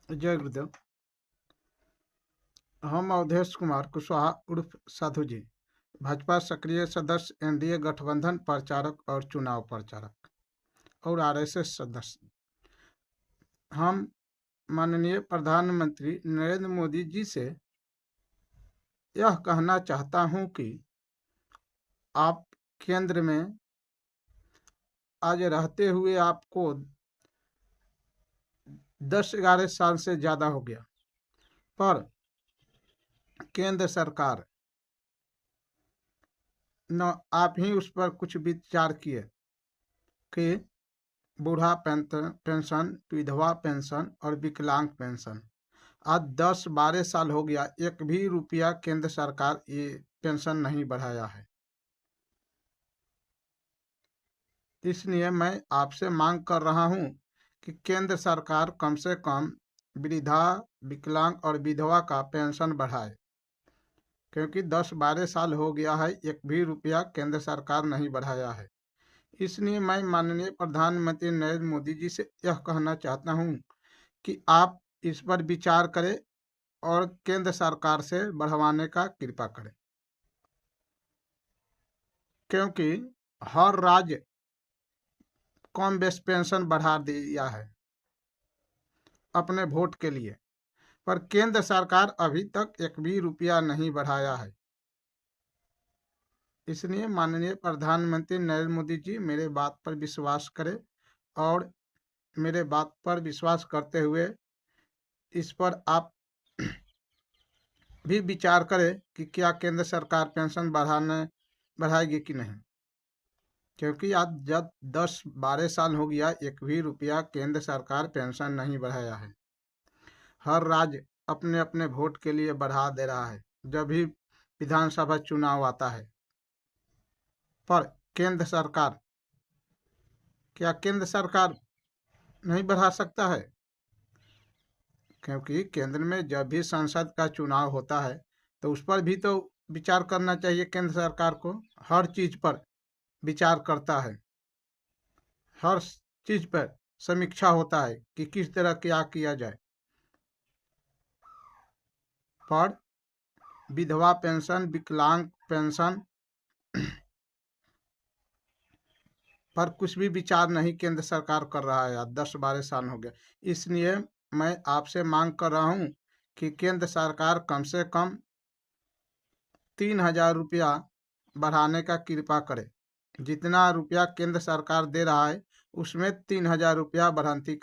जय गुरुदेव। हम अवधेश कुमार कुशवाहा उर्फ साधु जी, भाजपा सक्रिय सदस्य, एनडीए गठबंधन प्रचारक और चुनाव प्रचारक और आरएसएस सदस्य। हम माननीय प्रधानमंत्री नरेंद्र मोदी जी से यह कहना चाहता हूं कि आप केंद्र में आज रहते हुए आपको 10-11 साल से ज़्यादा हो गया, पर केंद्र सरकार न आप ही उस पर कुछ विचार किए कि बूढ़ा पेंशन, विधवा पेंशन और विकलांग पेंशन आज 10-12 साल हो गया, एक भी रुपया केंद्र सरकार ये पेंशन नहीं बढ़ाया है। इसलिए मैं आपसे मांग कर रहा हूं कि केंद्र सरकार कम से कम वृद्धा, विकलांग और विधवा का पेंशन बढ़ाए, क्योंकि 10-12 साल हो गया है, एक भी रुपया केंद्र सरकार नहीं बढ़ाया है। इसलिए मैं माननीय प्रधानमंत्री नरेंद्र मोदी जी से यह कहना चाहता हूं कि आप इस पर विचार करें और केंद्र सरकार से बढ़वाने का कृपा करें, क्योंकि हर राज्य कम बेस पेंशन बढ़ा दिया है अपने वोट के लिए, पर केंद्र सरकार अभी तक एक भी रुपया नहीं बढ़ाया है। इसलिए माननीय प्रधानमंत्री नरेंद्र मोदी जी मेरे बात पर विश्वास करें और मेरे बात पर विश्वास करते हुए इस पर आप भी विचार करें कि क्या केंद्र सरकार पेंशन बढ़ाएगी कि नहीं, क्योंकि आज जब 10-12 साल हो गया, एक भी रुपया केंद्र सरकार पेंशन नहीं बढ़ाया है। हर राज्य अपने अपने वोट के लिए बढ़ा दे रहा है जब भी विधानसभा चुनाव आता है, पर केंद्र सरकार नहीं बढ़ा सकता है, क्योंकि केंद्र में जब भी संसद का चुनाव होता है तो उस पर भी तो विचार करना चाहिए। केंद्र सरकार को हर चीज पर विचार करता है, हर चीज पर समीक्षा होता है कि किस तरह क्या किया जाए, पर विधवा पेंशन, विकलांग पेंशन पर कुछ भी विचार नहीं केंद्र सरकार कर रहा है। 10-12 साल हो गया। इसलिए मैं आपसे मांग कर रहा हूं कि केंद्र सरकार कम से कम 3,000 रुपया बढ़ाने का कृपा करे। जितना रुपया केंद्र सरकार दे रहा है उसमें 3,000 रुपया बढ़ंती